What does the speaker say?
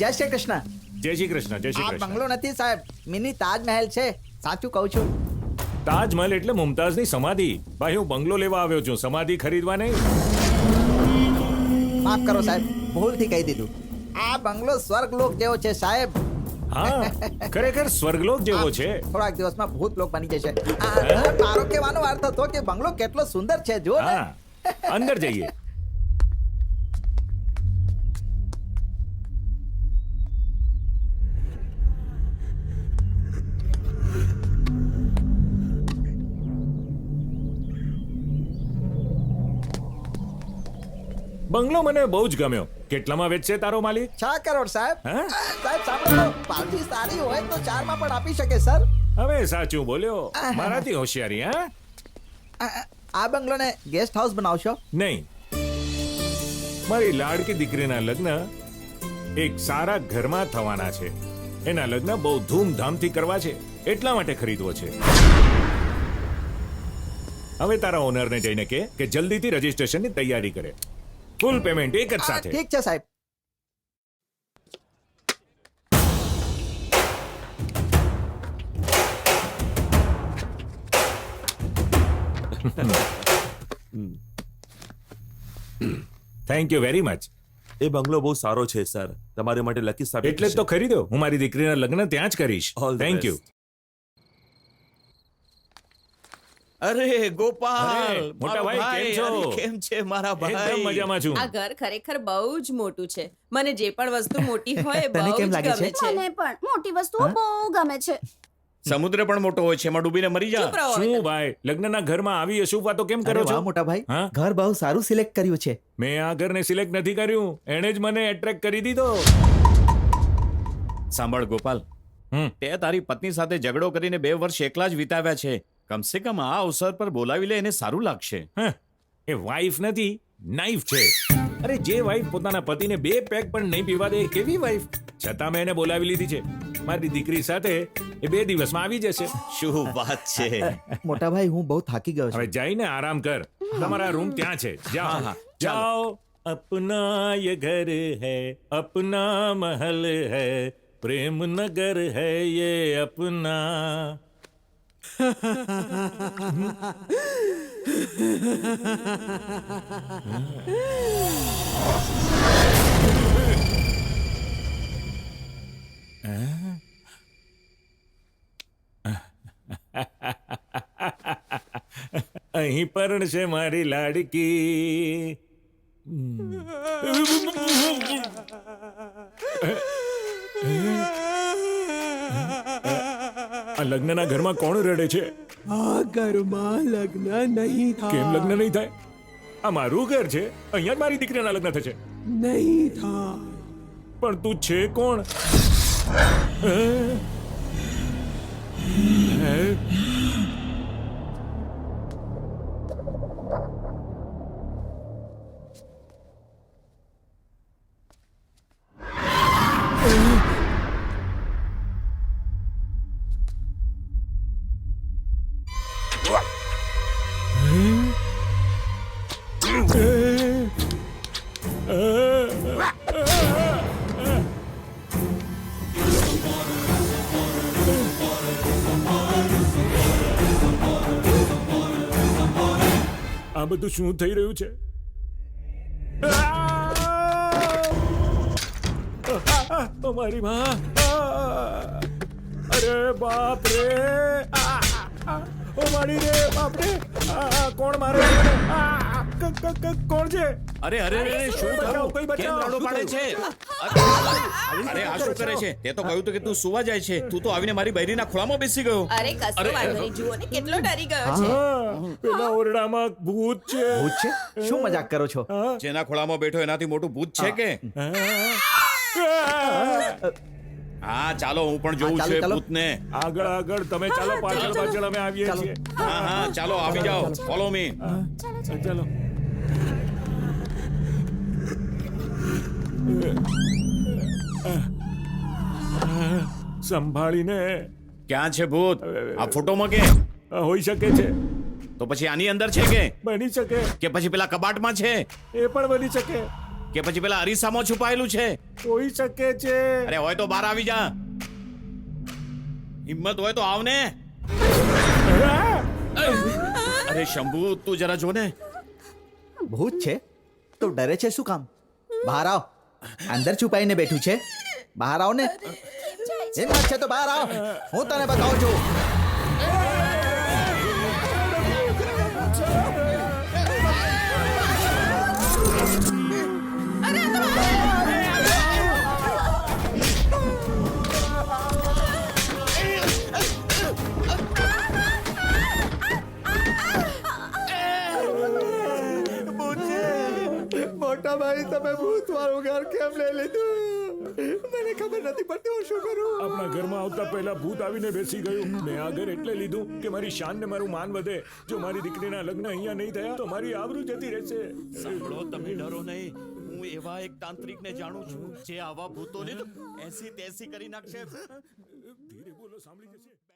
જય શ્રી કૃષ્ણ. જય શ્રી કૃષ્ણ. જય શ્રી આ કૃષ્ણ. બંગલો નથી સાહેબ, મિની તાજમહેલ છે. સાચું કહું છું. તાજમહેલ એટલે મુમતાઝની સમાધિ. ભાઈ હું બંગલો લેવા આવ્યો છું, સમાધિ ખરીદવા નહીં. માફ કરો સાહેબ, ભૂલથી કહી દીધું. આ બંગલો સ્વર્ગલોક જેવો છે સાહેબ. હા, ખરેખર સ્વર્ગલોક જેવો છે. થોડાક દિવસમાં ભૂતલોક બની જશે. મારો કહેવાનો અર્થ હતો કે બંગલો કેટલો સુંદર છે, જો ને. હા, અંદર જઈએ. બંગલો મને બહુ જ ગમ્યો. કેટલામાં વેચશે તારો માલિક? 6 કરોડ સાહેબ. હા? સાહેબ સાંભળો, પાર્ટી સારી હોય તો 4 માં પણ આપી શકે સર. હવે સાચું બોલ્યો, મારાથી હોશિયારી. હા, આ બંગલોને ગેસ્ટ હાઉસ બનાવશો? નહીં, મારી લાડકી દીકરીના લગ્ન એક સારા ઘરમાં થવાના છે. એના લગ્ન બહુ ધૂમધામથી કરવા છે, એટલા માટે ખરીદવો છે. હવે તારા ઓનરને જઈને કે જલ્દીથી રજીસ્ટ્રેશનની તૈયારી કરે. ફૂલ પેમેન્ટ એક જ સાથે. ઠીક છે સાહેબ. Thank you very much. એ બંગલો બહુ સારો છે સર, તમારી માટે લકી સાબિત એટલે જ તો ખરીદ્યો. હું મારી દીકરીના લગ્ન ત્યાં જ કરીશ. All the thank best. You. અરે ગોપાલ, અરે, મોટા મારો ભાઈ, કેમ છો? અરે, કેમ છે મારા એકદમ ભાઈ? મજામાં છું. આ ઘર ખરેખર બહુ જ મોટું છે. મને જે પણ વસ્તુ મોટી હોય એ તને બહુ કેમ જ લાગે ગમે છે? છે. મને પણ મોટી વસ્તુઓ બહુ ગમે છે. સમુદ્ર પણ મોટો હોય છે, એમાં ડૂબીને મરી જા. ચૂપ રહો શું હવે. ભાઈ, લગ્નના ઘરમાં આવી અશુભ વાતો કેમ અરે કરો વાહ છો? મોટા ભાઈ, હા? ઘર બહુ સારું સિલેક્ટ કર્યું છે. મેં આ ઘરને સિલેક્ટ નથી કર્યું, એણે જ મને એટ્રેક્ટ કરી દીધો. સાંભળ ગોપાલ, હમ. તે તારી પત્ની સાથે ઝઘડો કરીને 2 વર્ષ એકલા જ વિતાવ્યા છે. કમસે કમ આ અવસર પર બોલાવી લે, એને સારું લાગશે. હં, એ વાઈફ નથી, નાઈફ છે. અરે જે વાઈફ પોતાના પતિને 2 પેગ પણ નહીં પીવા દે, એ કેવી વાઈફ? છતાં મેં એને બોલાવી લીધી છે. મારી દીકરી સાથે એ 2 દિવસમાં આવી જશે. શું વાત છે. મોટા ભાઈ, હું બહુ થાકી ગયો હવે છું. જઈને આરામ કર. તમારા રૂમ ત્યાં છે, જાઓ. હા, હા, જાઓ. अपना ये घर है, अपना महल है, प्रेम नगर है ये अपना. અહીં પણ છે મારી લાડકી. આ લગ્નના ઘરમાં કોણ રડે છે? આ ઘરમાં લગ્ન નહીં થાય. કેમ લગ્ન નહીં થાય? આ મારું ઘર છે, અહીંયા જ મારી દીકરીના લગ્ન થશે. નહીં થાય. પણ તું છે કોણ? આ બધું શું થઈ રહ્યું છે? ઓ મારી માં! અરે બાપ રે! ઓ મારી રે બાપ રે! કોણ મારે? કોણ છે? અરે અરે અરે, શું બચાવો, થયું? કોઈ બચાવો. કેમ રાડો શું પાડે છે? અરે આ શું કરે છે? તે તો કહ્યું હતું કે તું સુવા જાય છે, તું તો આવીને મારી બૈરીના ખોળામાં બેસી ગયો. અરે કશો વાંધો નહીં. જુઓ ને કેટલો ડરી ગયો છે. હા, પેલા ઓરડામાં ભૂત છે. ભૂત છે? શું મજાક કરો છો? જેના ખોળામાં બેઠો એનાથી મોટું ભૂત છે કે? હા ચાલો, હું પણ જોઉં હા, ચાલો, છું એ ચાલો. ભૂતને. આગળ આગળ, તમે ચાલો, પાછળ પાછળ અમે આવીએ ચાલો. છીએ. હા હા ચાલો, આવી જાઓ, ફોલો મી. ચાલો. સંભાળીને. ક્યાં છે ભૂત? આ ફોટોમાં કે? હોઈ શકે છે, તો પછી આની અંદર છે કે બની શકે, કે પછી પેલા કબાટમાં છે? એ પણ બની શકે. કે પછી પેલા અરીસામાં છુપાયેલું છે? હોઈ શકે છે. અરે હોય તો બહાર આવી જા. હિંમત હોય તો આવ ને. અરે શંભુ, તું જરા જો ને. ભૂત છે તો ડરે છે શું કામ? બહાર આવ. અંદર છુપાઈને બેઠું છે, બહાર આવ ને. હિંમત છે તો બહાર આવ, હું તને બતાવું છું. મોટા ભાઈ, તમે ભૂત વાળું ઘર કેમ લઈ લીધું? મને ખબર નથી પડતી હું શું કરું. આપણા ઘરમાં આવતા પહેલા ભૂત આવીને બેસી ગયું. મેં આ ઘર એટલે લીધું કે મારી શાન ને મારું માન વધે. જો મારી દીકરીના લગ્ન અહીંયા નહીં થયા તો મારી આબરૂ જતી રહેશે. સાંભળો, તમે ડરો નહીં. હું એવા એક તાંત્રિકને જાણું છું જે આવા ભૂતોને તો એસી તેસી કરી નાખશે. ધીરે બોલો, સાંભળી જશે.